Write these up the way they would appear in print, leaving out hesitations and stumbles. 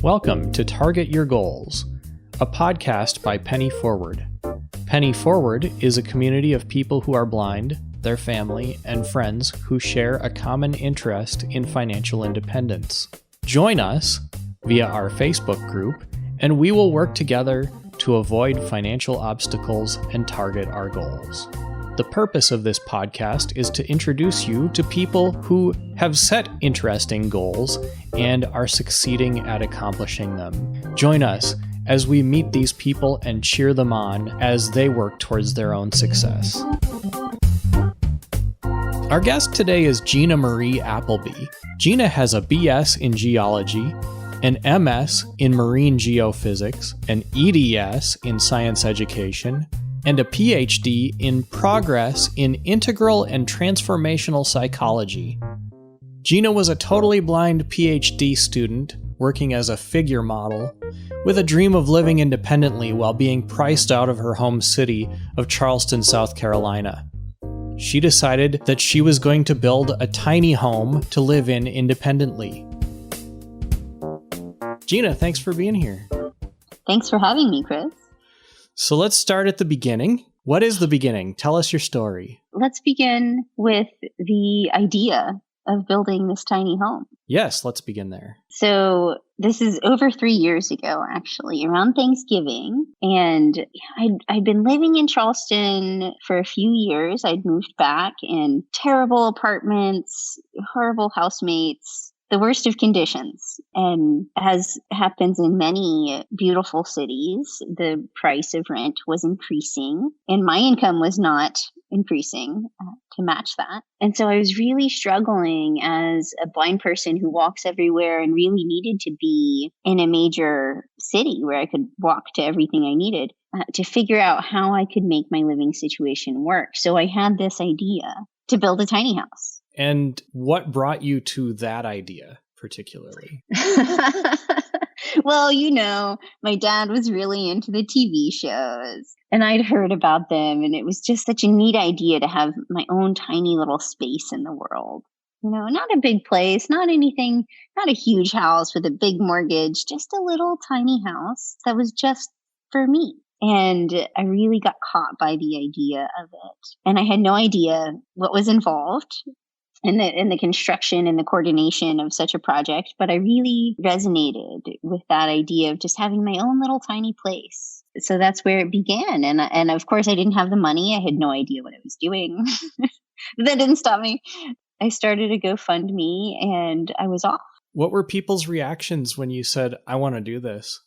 Welcome to Target Your Goals, a podcast by Penny Forward. Penny Forward is a community of people who are blind, their family, and friends who share a common interest in financial independence. Join us via our Facebook group, and we will work together to avoid financial obstacles and target our goals. The purpose of this podcast is to introduce you to people who have set interesting goals and are succeeding at accomplishing them. Join us as we meet these people and cheer them on as they work towards their own success. Our guest today is Gina Marie Applebee. Gina has a BS in geology, an MS in marine geophysics, an EDS in science education, and a PhD in progress in integral and transformational psychology. Gina was a totally blind PhD student working as a figure model with a dream of living independently while being priced out of her home city of Charleston, South Carolina. She decided that she was going to build a tiny home to live in independently. Gina, thanks for being here. Thanks for having me, Chris. So let's start at the beginning. What is the beginning? Tell us your story. Let's begin with the idea of building this tiny home. Yes, let's begin there. So this is over 3 years ago, actually, around Thanksgiving. And I'd been living in Charleston for a few years. I'd moved back in terrible apartments, horrible housemates, the worst of conditions. And as happens in many beautiful cities, the price of rent was increasing and my income was not increasing to match that. And so I was really struggling as a blind person who walks everywhere and really needed to be in a major city where I could walk to everything I needed to figure out how I could make my living situation work. So I had this idea to build a tiny house. And what brought you to that idea particularly? Well, my dad was really into the TV shows and I'd heard about them. And it was just such a neat idea to have my own tiny little space in the world. Not a big place, not anything, not a huge house with a big mortgage, just a little tiny house that was just for me. And I really got caught by the idea of it. And I had no idea what was involved in the construction and the coordination of such a project, but I really resonated with that idea of just having my own little tiny place. So that's where it began. And of course I didn't have the money. I had no idea what I was doing. That didn't stop me. I started a GoFundMe and I was off. What were people's reactions when you said, I want to do this?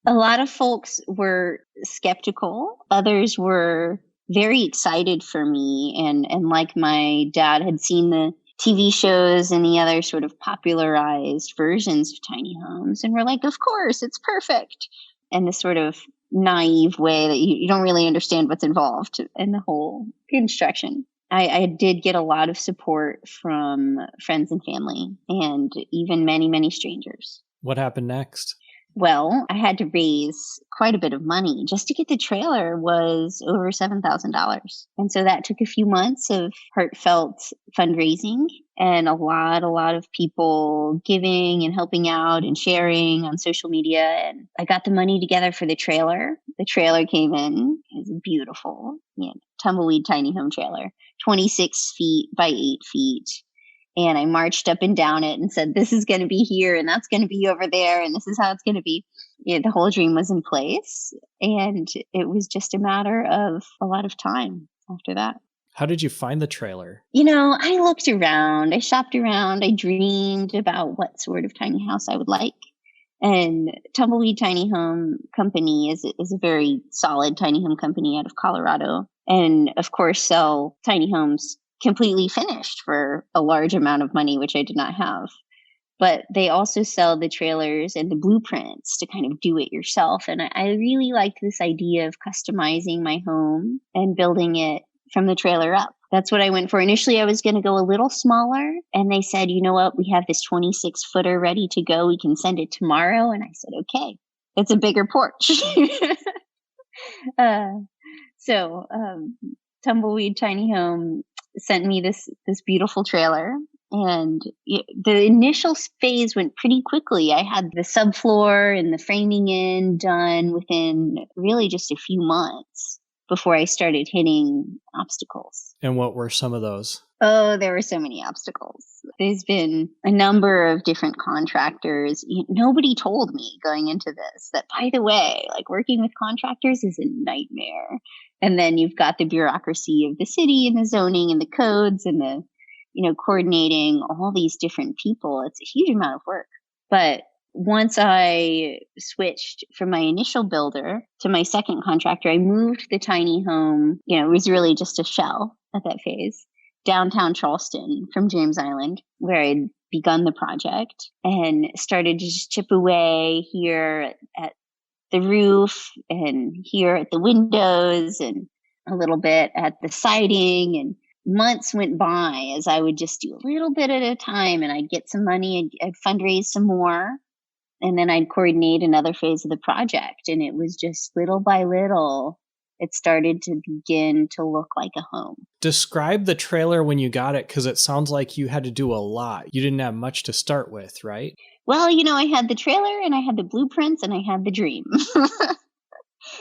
A lot of folks were skeptical. Others were very excited for me. And like my dad had seen the TV shows and the other sort of popularized versions of tiny homes. And we're like, of course, it's perfect. And this sort of naive way that you don't really understand what's involved in the whole construction. I did get a lot of support from friends and family and even many, many strangers. What happened next? Well, I had to raise quite a bit of money. Just to get the trailer was over $7,000. And so that took a few months of heartfelt fundraising and a lot of people giving and helping out and sharing on social media. And I got the money together for the trailer. The trailer came in. It was beautiful, tumbleweed tiny home trailer, 26 feet by 8 feet. And I marched up and down it and said, this is going to be here and that's going to be over there. And this is how it's going to be. The whole dream was in place. And it was just a matter of a lot of time after that. How did you find the trailer? I looked around, I shopped around, I dreamed about what sort of tiny house I would like. And Tumbleweed Tiny Home Company is a very solid tiny home company out of Colorado. And of course, sell tiny homes completely finished for a large amount of money, which I did not have. But they also sell the trailers and the blueprints to kind of do it yourself. And I really liked this idea of customizing my home and building it from the trailer up. That's what I went for. Initially, I was going to go a little smaller. And they said, you know what, we have this 26-footer ready to go. We can send it tomorrow. And I said, okay, it's a bigger porch. So Tumbleweed Tiny Home sent me this beautiful trailer And the initial phase went pretty quickly. I had the subfloor and the framing in done within really just a few months before I started hitting obstacles. And what were some of those? Oh, there were so many obstacles. There's been a number of different contractors. Nobody told me going into this that, by the way, like working with contractors is a nightmare. And then you've got the bureaucracy of the city and the zoning and the codes and the coordinating all these different people. It's a huge amount of work. But once I switched from my initial builder to my second contractor, I moved the tiny home, it was really just a shell at that phase, downtown Charleston from James Island, where I'd begun the project, and started to just chip away here at the roof and here at the windows and a little bit at the siding. And months went by as I would just do a little bit at a time, and I'd get some money, I'd fundraise some more, and then I'd coordinate another phase of the project. And it was just little by little, it started to begin to look like a home. Describe the trailer when you got it, because it sounds like you had to do a lot. You didn't have much to start with, right? Well, I had the trailer and I had the blueprints and I had the dream.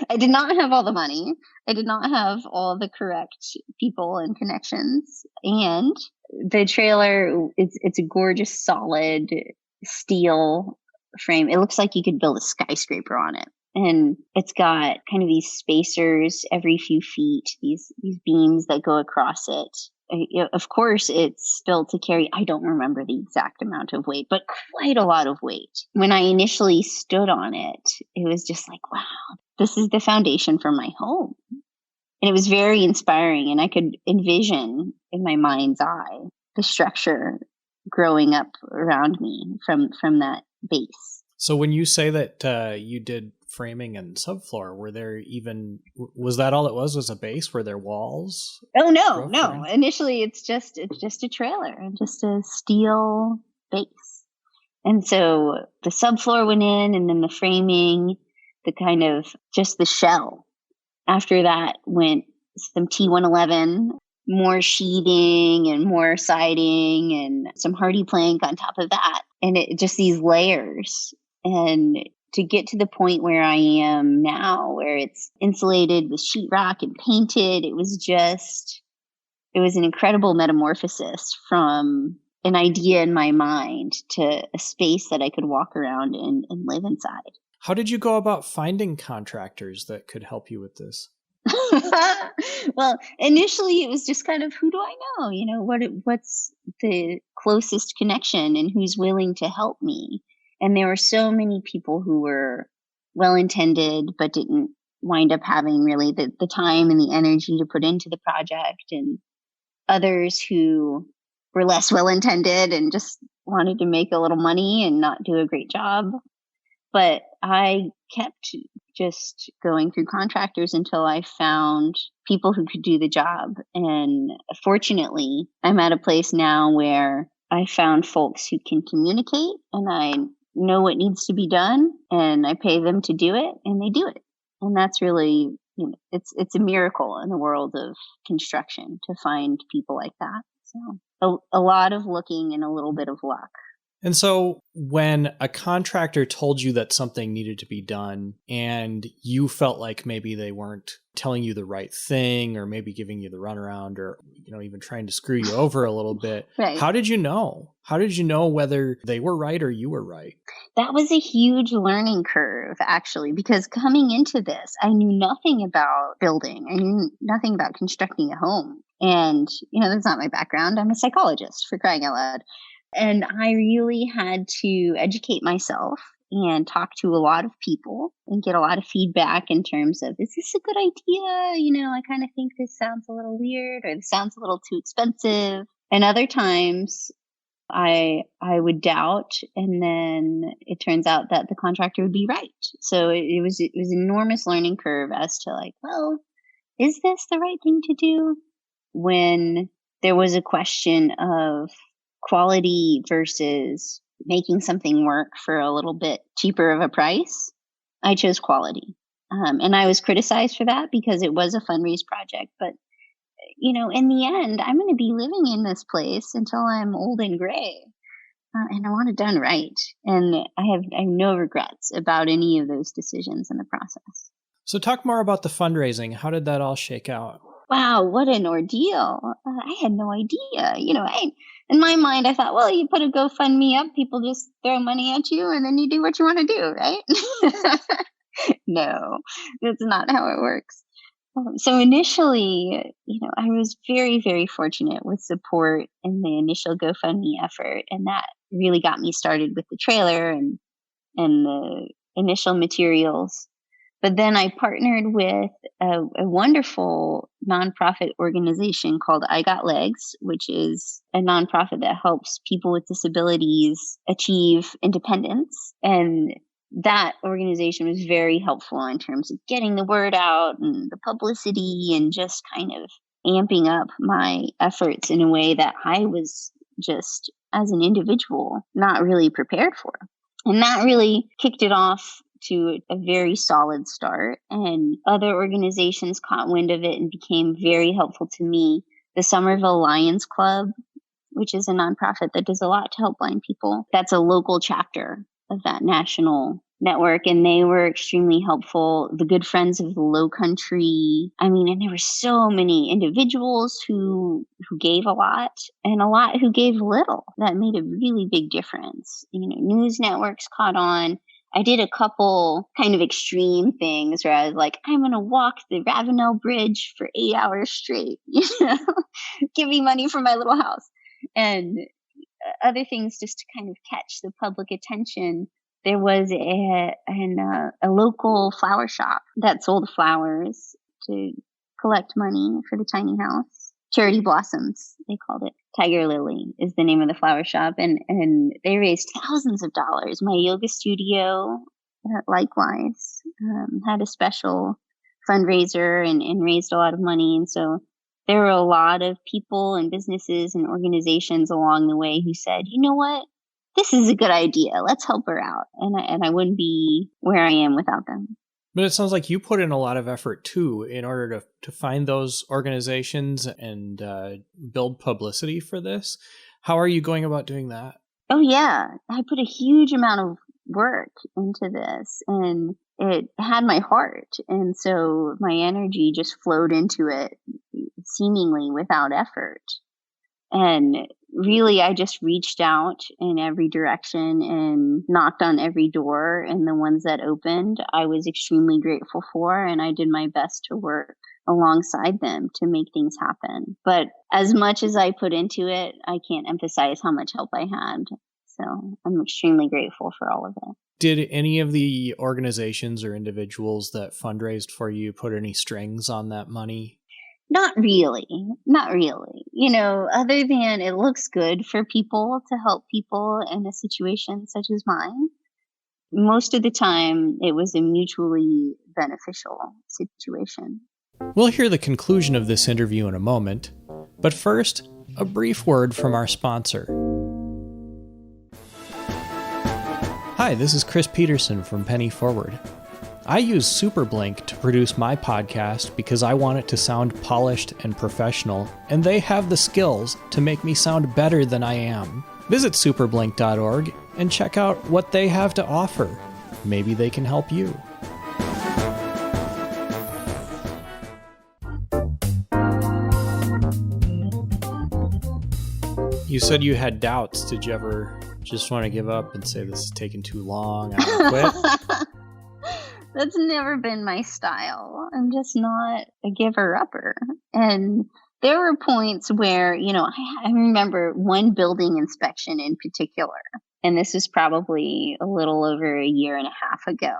I did not have all the money. I did not have all the correct people and connections. And the trailer, it's a gorgeous, solid steel frame. It looks like you could build a skyscraper on it. And it's got kind of these spacers every few feet, these beams that go across it. Of course, it's built to carry, I don't remember the exact amount of weight, but quite a lot of weight. When I initially stood on it, it was just like, wow, this is the foundation for my home. And it was very inspiring. And I could envision in my mind's eye the structure growing up around me from that base. So when you say that you did framing and subfloor, was that all it was a base? Were there walls? Oh, no. Initially, it's just a trailer and just a steel base. And so the subfloor went in, and then the framing, the kind of just the shell. After that went some T111, more sheeting and more siding and some hardy plank on top of that. And it just these layers. And to get to the point where I am now, where it's insulated with sheetrock and painted, it was an incredible metamorphosis from an idea in my mind to a space that I could walk around and live inside. How did you go about finding contractors that could help you with this? Well, initially it was just kind of, who do I know? What's the closest connection and who's willing to help me? And there were so many people who were well-intended, but didn't wind up having really the time and the energy to put into the project, and others who were less well-intended and just wanted to make a little money and not do a great job. But I kept just going through contractors until I found people who could do the job. And fortunately, I'm at a place now where I found folks who can communicate, and I know what needs to be done, and I pay them to do it, and they do it. And that's really, it's a miracle in the world of construction to find people like that. So a lot of looking and a little bit of luck. And so when a contractor told you that something needed to be done and you felt like maybe they weren't telling you the right thing, or maybe giving you the runaround, or even trying to screw you over a little bit, right. How did you know? How did you know whether they were right or you were right? That was a huge learning curve, actually, because coming into this, I knew nothing about building. I knew nothing about constructing a home. And, that's not my background. I'm a psychologist, for crying out loud. And I really had to educate myself and talk to a lot of people and get a lot of feedback in terms of, is this a good idea? I kind of think this sounds a little weird, or this sounds a little too expensive. And other times I would doubt, and then it turns out that the contractor would be right. So it was an enormous learning curve as to like, well, is this the right thing to do? When there was a question of quality versus making something work for a little bit cheaper of a price, I chose quality. And I was criticized for that because it was a fundraise project, but in the end, I'm going to be living in this place until I'm old and gray. And I want it done right. And I have no regrets about any of those decisions in the process. So talk more about the fundraising. How did that all shake out? Wow, what an ordeal. I had no idea. In my mind, I thought, well, you put a GoFundMe up, people just throw money at you, and then you do what you want to do, right? No, that's not how it works. So initially, I was very, very fortunate with support in the initial GoFundMe effort. And that really got me started with the trailer and the initial materials. But then I partnered with a wonderful nonprofit organization called I Got Legs, which is a nonprofit that helps people with disabilities achieve independence. And that organization was very helpful in terms of getting the word out and the publicity and just kind of amping up my efforts in a way that I was just, as an individual, not really prepared for. And that really kicked it off to a very solid start, and other organizations caught wind of it and became very helpful to me. The Somerville Lions Club, which is a nonprofit that does a lot to help blind people, that's a local chapter of that national network, and they were extremely helpful. The Good Friends of the Low Country. And there were so many individuals who gave a lot and a lot who gave little. That made a really big difference. News networks caught on. I did a couple kind of extreme things where I was like, I'm going to walk the Ravenel Bridge for 8 hours straight, give me money for my little house, and other things just to kind of catch the public attention. There was a local flower shop that sold flowers to collect money for the tiny house. Charity Blossoms, they called it. Tiger Lily is the name of the flower shop. And they raised thousands of dollars. My yoga studio, likewise, had a special fundraiser and raised a lot of money. And so there were a lot of people and businesses and organizations along the way who said, you know what? This is a good idea. Let's help her out. And I wouldn't be where I am without them. But it sounds like you put in a lot of effort, too, in order to find those organizations and build publicity for this. How are you going about doing that? Oh, yeah. I put a huge amount of work into this, and it had my heart. And so my energy just flowed into it seemingly without effort. And really, I just reached out in every direction and knocked on every door, and the ones that opened, I was extremely grateful for, and I did my best to work alongside them to make things happen. But as much as I put into it, I can't emphasize how much help I had. So I'm extremely grateful for all of it. Did any of the organizations or individuals that fundraised for you put any strings on that money? Not really. Other than it looks good for people to help people in a situation such as mine. Most of the time, it was a mutually beneficial situation. We'll hear the conclusion of this interview in a moment, but first, a brief word from our sponsor. Hi, this is Chris Peterson from Penny Forward. I use Superblink to produce my podcast because I want it to sound polished and professional, and they have the skills to make me sound better than I am. Visit superblink.org and check out what they have to offer. Maybe they can help you. You said you had doubts. Did you ever just want to give up and say this is taking too long? I want to quit? That's never been my style. I'm just not a giver-upper. And there were points where, I remember one building inspection in particular, and this was probably a little over a year and a half ago.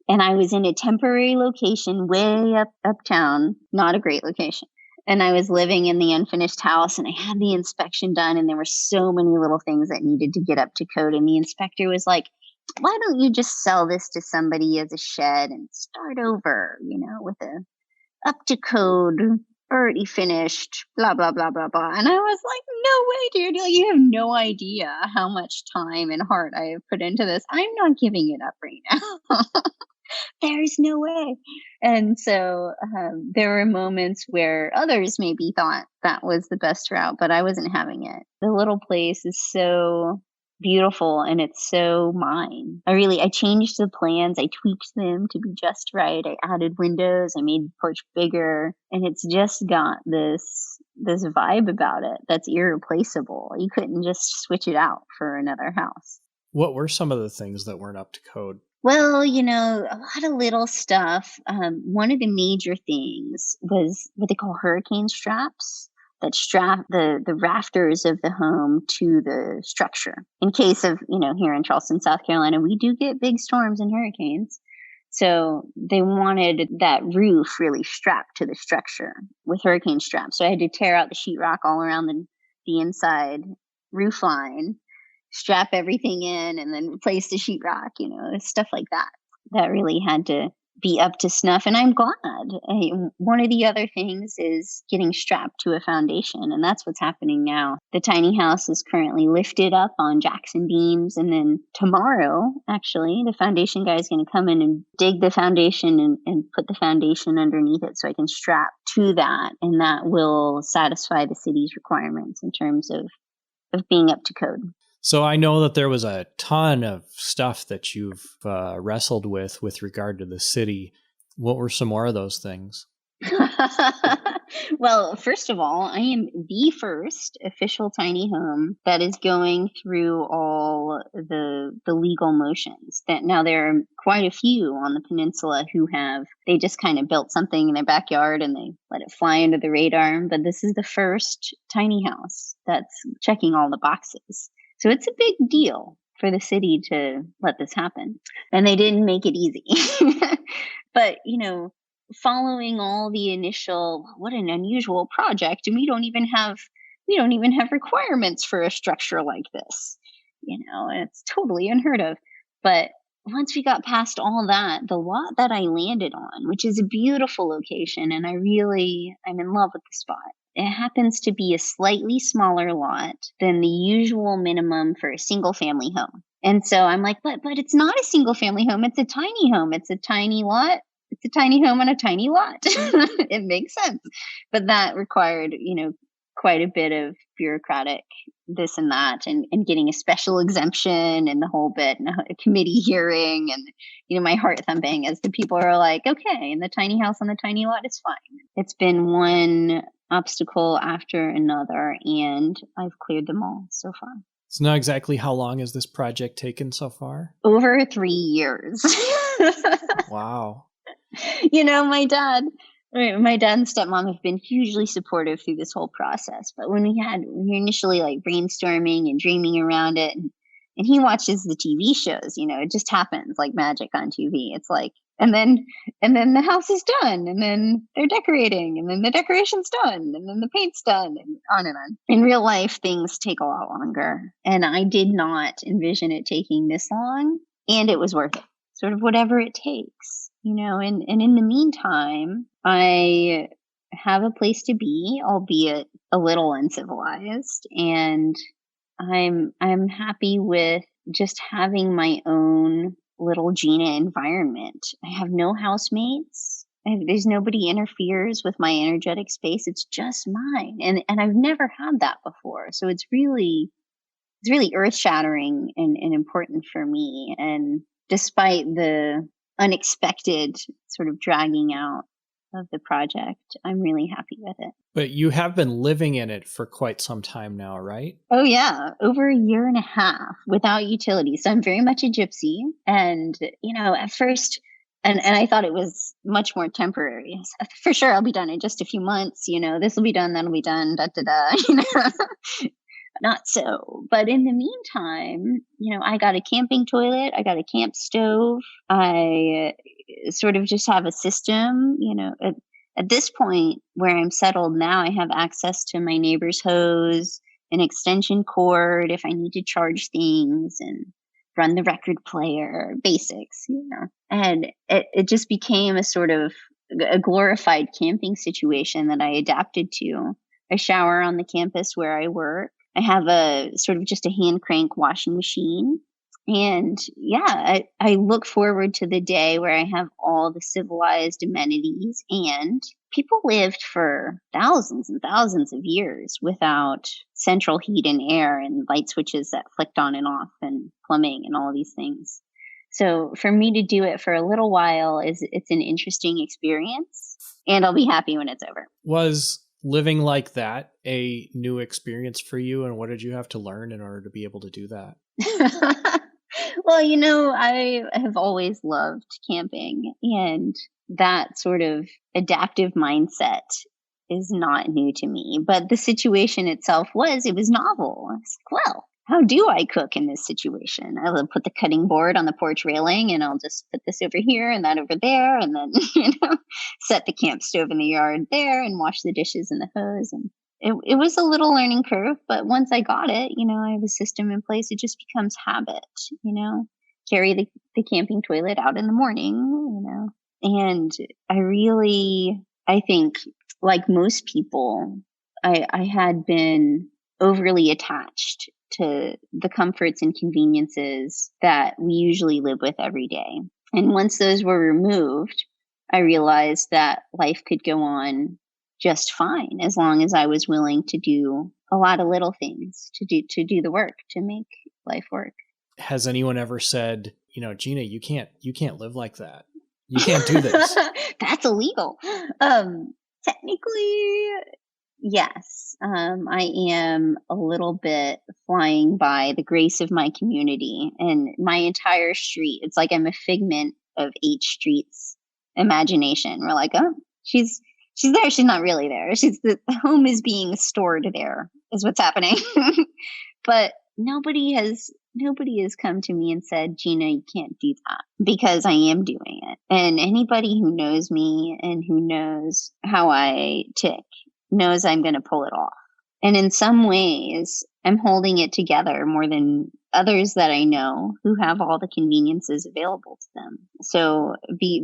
And I was in a temporary location way uptown, not a great location. And I was living in the unfinished house, and I had the inspection done, and there were so many little things that needed to get up to code. And the inspector was like, why don't you just sell this to somebody as a shed and start over, with a up to code, already finished, blah, blah, blah, blah, blah. And I was like, no way, dude. You have no idea how much time and heart I have put into this. I'm not giving it up right now. There's no way. And so there were moments where others maybe thought that was the best route, but I wasn't having it. The little place is so beautiful and it's so mine. I changed the plans. I tweaked them to be just right. I added windows. I made the porch bigger, and it's just got this vibe about it that's irreplaceable. You couldn't just switch it out for another house. What were some of the things that weren't up to code? Well, a lot of little stuff. One of the major things was what they call hurricane straps that strap the rafters of the home to the structure. In case of, here in Charleston, South Carolina, we do get big storms and hurricanes. So they wanted that roof really strapped to the structure with hurricane straps. So I had to tear out the sheetrock all around the inside roof line, strap everything in, and then replace the sheetrock, stuff like that. That really had to be up to snuff. And I'm glad. One of the other things is getting strapped to a foundation, and that's what's happening now. The tiny house is currently lifted up on Jackson beams, and then tomorrow, actually, the foundation guy is going to come in and dig the foundation and put the foundation underneath it so I can strap to that, and that will satisfy the city's requirements in terms of being up to code. So I know that there was a ton of stuff that you've wrestled with regard to the city. What were some more of those things? Well, first of all, I am the first official tiny home that is going through all the legal motions. Now there are quite a few on the peninsula who they just kind of built something in their backyard and they let it fly under the radar. But this is the first tiny house that's checking all the boxes. So it's a big deal for the city to let this happen. And they didn't make it easy. But, following all the initial, what an unusual project. And we don't even have requirements for a structure like this. It's totally unheard of. But once we got past all that, the lot that I landed on, which is a beautiful location, and I'm in love with the spot. It happens to be a slightly smaller lot than the usual minimum for a single family home. And so I'm like, but it's not a single family home. It's a tiny home. It's a tiny lot. It's a tiny home on a tiny lot. It makes sense. But that required, quite a bit of bureaucratic this and that and getting a special exemption and the whole bit and a committee hearing and, my heart thumping as the people are like, okay, and the tiny house on the tiny lot is fine. It's been one obstacle after another, and I've cleared them all so far. So now exactly how long has this project taken so far? Over 3 years. Wow. My dad and stepmom have been hugely supportive through this whole process. But when we initially like brainstorming and dreaming around it, and he watches the TV shows, it just happens like magic on TV. It's like, and then the house is done, and then they're decorating, and then the decoration's done, and then the paint's done, and on and on. In real life, things take a lot longer, and I did not envision it taking this long, and it was worth it. Sort of whatever it takes, and in the meantime, I have a place to be, albeit a little uncivilized, and I'm happy with just having my own little Gina environment. I have no housemates. There's nobody interferes with my energetic space. It's just mine, and I've never had that before. So it's really earth shattering and important for me. And despite the unexpected sort of dragging out of the project, I'm really happy with it. But you have been living in it for quite some time now, right? Oh yeah, over 1.5 years without utilities. So I'm very much a gypsy. And, at first, and I thought it was much more temporary. For sure, I'll be done in just a few months. This will be done, that'll be done, Not so. But in the meantime, I got a camping toilet. I got a camp stove. I sort of just have a system, at this point where I'm settled now, I have access to my neighbor's hose, an extension cord if I need to charge things, and run the record player, basics, And it just became a sort of a glorified camping situation that I adapted to. I shower on the campus where I work. I have a sort of just a hand crank washing machine. And yeah, I look forward to the day where I have all the civilized amenities, and people lived for thousands and thousands of years without central heat and air and light switches that flicked on and off and plumbing and all these things. So for me to do it for a little while it's an interesting experience, and I'll be happy when it's over. Was living like that a new experience for you, and what did you have to learn in order to be able to do that? Well, I have always loved camping, and that sort of adaptive mindset is not new to me. But the situation itself it was novel. I was like, well, how do I cook in this situation? I'll put the cutting board on the porch railing, and I'll just put this over here and that over there, and then, set the camp stove in the yard there and wash the dishes in the hose. And it was a little learning curve, but once I got it, I have a system in place. It just becomes habit, carry the camping toilet out in the morning, and I think like most people, I had been overly attached to the comforts and conveniences that we usually live with every day. And once those were removed, I realized that life could go on just fine as long as I was willing to do a lot of little things to do the work to make life work. Has anyone ever said, Gina, you can't live like that. You can't do this. That's illegal. Technically, yes. I am a little bit flying by the grace of my community and my entire street. It's like I'm a figment of H Street's imagination. We're like, oh, she's there. She's not really there. The home is being stored there is what's happening. But nobody has come to me and said, Gina, you can't do that, because I am doing it. And anybody who knows me and who knows how I tick knows I'm going to pull it off. And in some ways, I'm holding it together more than others that I know who have all the conveniences available to them. So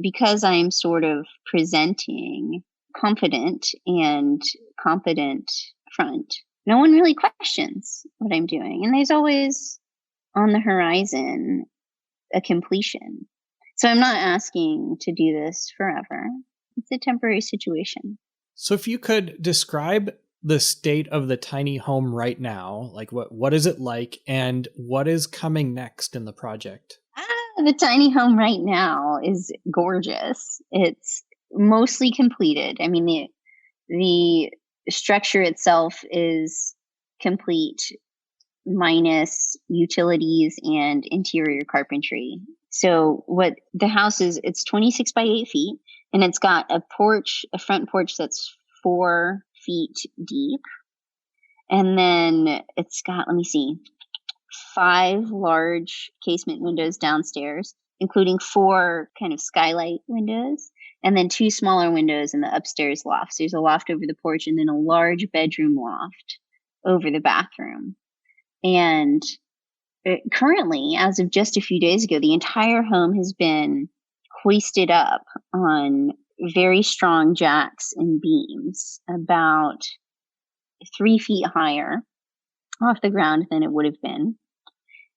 because I'm sort of presenting confident and competent front, no one really questions what I'm doing. And there's always on the horizon a completion. So I'm not asking to do this forever. It's a temporary situation. So if you could describe the state of the tiny home right now, like what is it like and what is coming next in the project? The tiny home right now is gorgeous. It's mostly completed. I mean, the structure itself is complete minus utilities and interior carpentry. So what the house is, it's 26 by 8 feet, and it's got a front porch that's 4 feet deep. And then it's got, 5 large casement windows downstairs, including 4 kind of skylight windows, and then 2 smaller windows in the upstairs loft. So there's a loft over the porch and then a large bedroom loft over the bathroom. And currently, as of just a few days ago, the entire home has been hoisted up on very strong jacks and beams, about 3 feet higher off the ground than it would have been.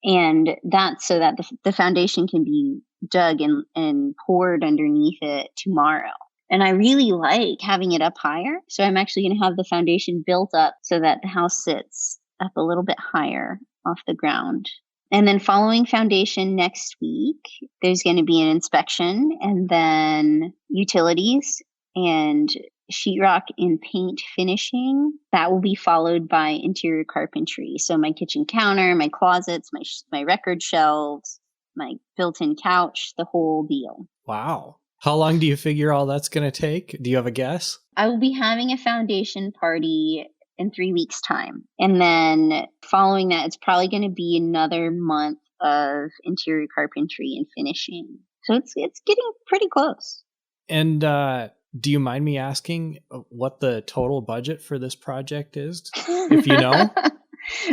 And that's so that the foundation can be dug and poured underneath it tomorrow. And I really like having it up higher. So I'm actually going to have the foundation built up so that the house sits up a little bit higher off the ground. And then following foundation next week, there's going to be an inspection, and then utilities and sheetrock and paint finishing. That will be followed by interior carpentry. So my kitchen counter, my closets, my record shelves, my built-in couch, the whole deal. Wow. How long do you figure all that's going to take? Do you have a guess? I will be having a foundation party in 3 weeks' time. And then following that, it's probably going to be another month of interior carpentry and finishing. So it's getting pretty close. And do you mind me asking what the total budget for this project is, if you know?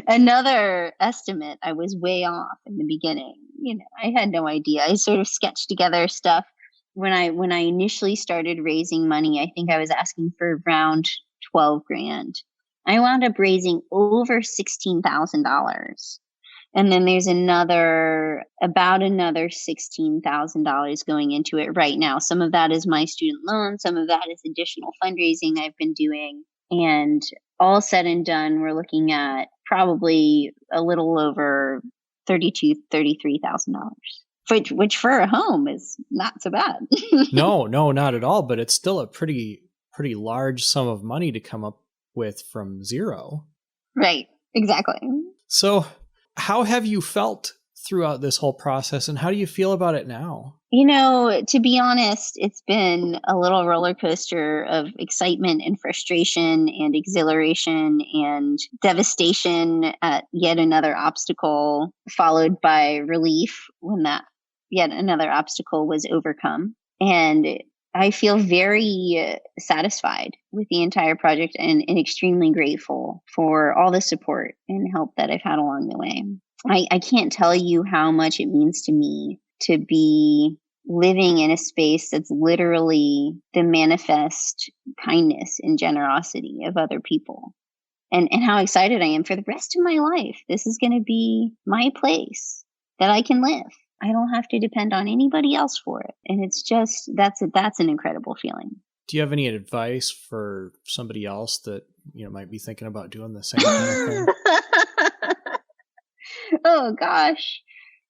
Another estimate. I was way off in the beginning. I had no idea. I sort of sketched together stuff. When I initially started raising money, I think I was asking for around $12,000. I wound up raising over $16,000. And then there's about another $16,000 going into it right now. Some of that is my student loan. Some of that is additional fundraising I've been doing. And all said and done, we're looking at probably a little over $33,000, which for a home is not so bad. No, not at all. But it's still a pretty large sum of money to come up with from zero. Right. Exactly. So how have you felt throughout this whole process, and how do you feel about it now? To be honest, it's been a little roller coaster of excitement and frustration and exhilaration and devastation at yet another obstacle, followed by relief when that yet another obstacle was overcome. And I feel very satisfied with the entire project and extremely grateful for all the support and help that I've had along the way. I can't tell you how much it means to me to be living in a space that's literally the manifest kindness and generosity of other people. And how excited I am for the rest of my life. This is going to be my place that I can live. I don't have to depend on anybody else for it. And it's just, that's an incredible feeling. Do you have any advice for somebody else that, might be thinking about doing the same kind of thing? Oh, gosh.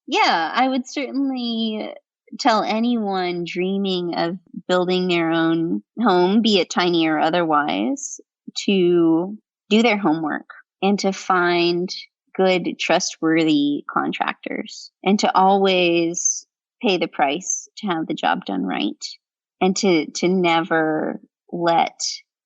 Yeah, I would certainly tell anyone dreaming of building their own home, be it tiny or otherwise, to do their homework and to find good, trustworthy contractors and to always pay the price to have the job done right and to never let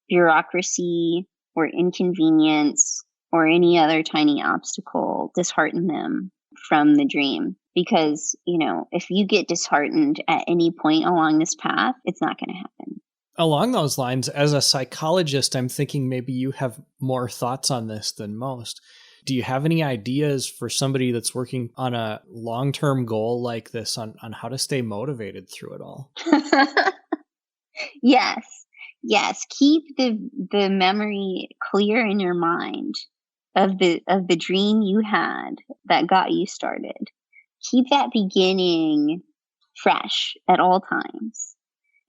bureaucracy or inconvenience or any other tiny obstacle dishearten them from the dream. Because, if you get disheartened at any point along this path, it's not going to happen. Along those lines, as a psychologist, I'm thinking maybe you have more thoughts on this than most. Do you have any ideas for somebody that's working on a long-term goal like this on how to stay motivated through it all? Yes. Keep the memory clear in your mind of the dream you had that got you started. Keep that beginning fresh at all times.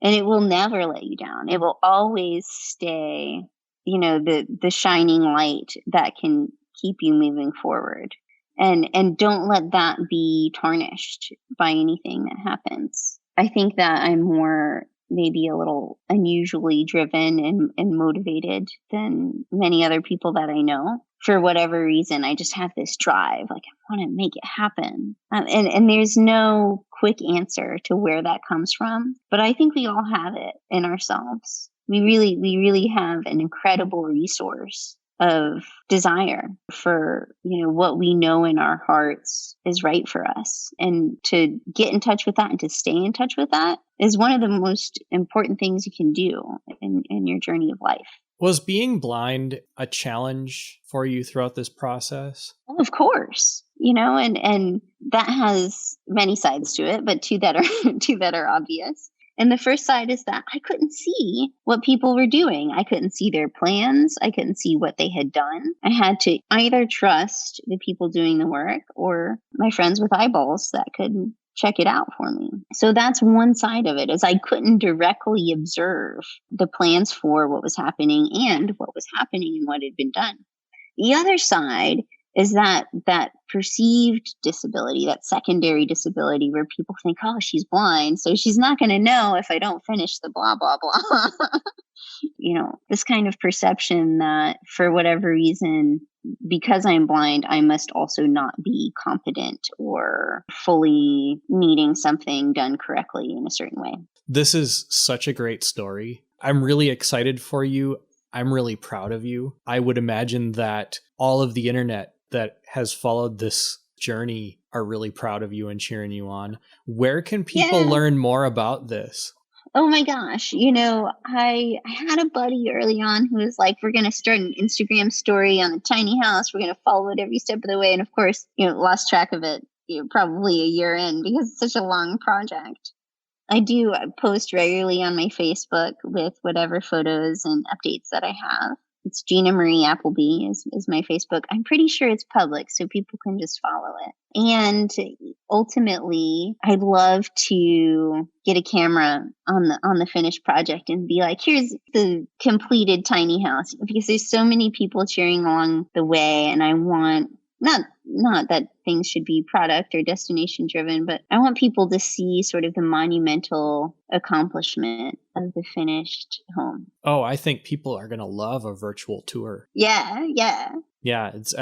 And it will never let you down. It will always stay, the shining light that can keep you moving forward. And don't let that be tarnished by anything that happens. I think that I'm more maybe a little unusually driven and motivated than many other people that I know. For whatever reason, I just have this drive, like I want to make it happen. And there's no quick answer to where that comes from, but I think we all have it in ourselves. We really have an incredible resource of desire for, what we know in our hearts is right for us. And to get in touch with that and to stay in touch with that is one of the most important things you can do in your journey of life. Was being blind a challenge for you throughout this process? Well, of course, and that has many sides to it, but two that are obvious. And the first side is that I couldn't see what people were doing. I couldn't see their plans. I couldn't see what they had done. I had to either trust the people doing the work or my friends with eyeballs that could check it out for me. So that's one side of it, is I couldn't directly observe the plans for what was happening and what was happening and what had been done. The other side is that perceived disability, that secondary disability where people think, oh, she's blind, so she's not going to know if I don't finish the blah, blah, blah. This kind of perception that for whatever reason, because I'm blind, I must also not be competent or fully needing something done correctly in a certain way. This is such a great story. I'm really excited for you. I'm really proud of you. I would imagine that all of the internet that has followed this journey are really proud of you and cheering you on. Where can people learn more about this? Oh my gosh. I had a buddy early on who was like, we're going to start an Instagram story on the tiny house. We're going to follow it every step of the way. And of course, lost track of it, probably a year in because it's such a long project. I post regularly on my Facebook with whatever photos and updates that I have. It's Gina Marie Applebee is my Facebook. I'm pretty sure it's public, so people can just follow it. And ultimately, I'd love to get a camera on the finished project and be like, here's the completed tiny house, because there's so many people cheering along the way, and I want not that things should be product or destination driven, but I want people to see sort of the monumental accomplishment of the finished home. Oh, I think people are going to love a virtual tour. Yeah. Yeah, it's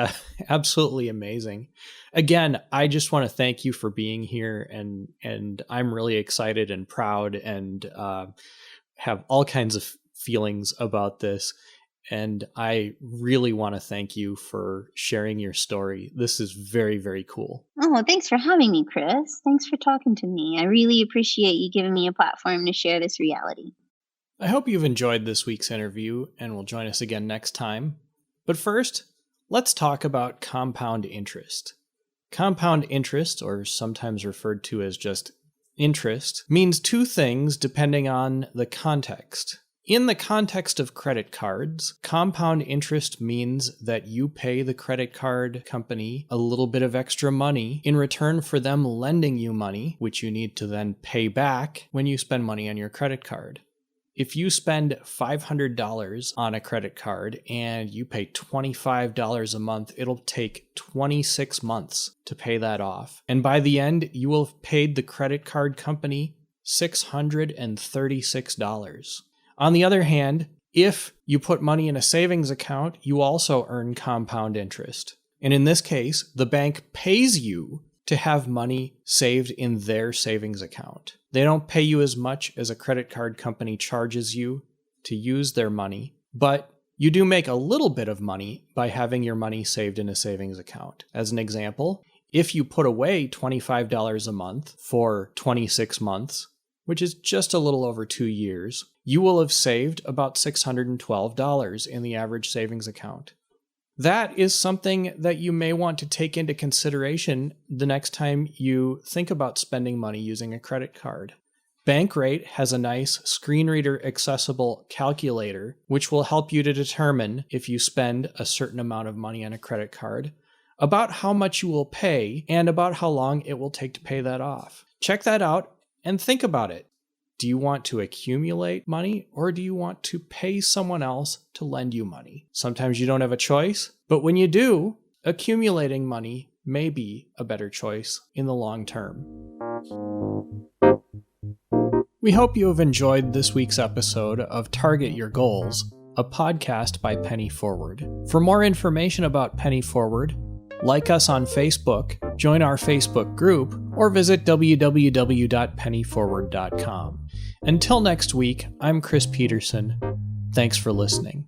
absolutely amazing. Again, I just want to thank you for being here, and I'm really excited and proud and have all kinds of feelings about this. And I really want to thank you for sharing your story. This is very, very cool. Oh, thanks for having me, Chris. Thanks for talking to me. I really appreciate you giving me a platform to share this reality. I hope you've enjoyed this week's interview and will join us again next time. But first, let's talk about compound interest. Compound interest, or sometimes referred to as just interest, means two things depending on the context. In the context of credit cards, compound interest means that you pay the credit card company a little bit of extra money in return for them lending you money, which you need to then pay back when you spend money on your credit card. If you spend $500 on a credit card and you pay $25 a month, it'll take 26 months to pay that off. And by the end, you will have paid the credit card company $636. On the other hand, if you put money in a savings account, you also earn compound interest. And in this case, the bank pays you to have money saved in their savings account. They don't pay you as much as a credit card company charges you to use their money, but you do make a little bit of money by having your money saved in a savings account. As an example, if you put away $25 a month for 26 months, which is just a little over 2 years, you will have saved about $612 in the average savings account. That is something that you may want to take into consideration the next time you think about spending money using a credit card. Bankrate has a nice screen reader accessible calculator, which will help you to determine if you spend a certain amount of money on a credit card, about how much you will pay, and about how long it will take to pay that off. Check that out and think about it. Do you want to accumulate money, or do you want to pay someone else to lend you money? Sometimes you don't have a choice, but when you do, accumulating money may be a better choice in the long term. We hope you have enjoyed this week's episode of Target Your Goals, a podcast by Penny Forward. For more information about Penny Forward, like us on Facebook, join our Facebook group, or visit www.pennyforward.com. Until next week, I'm Chris Peterson. Thanks for listening.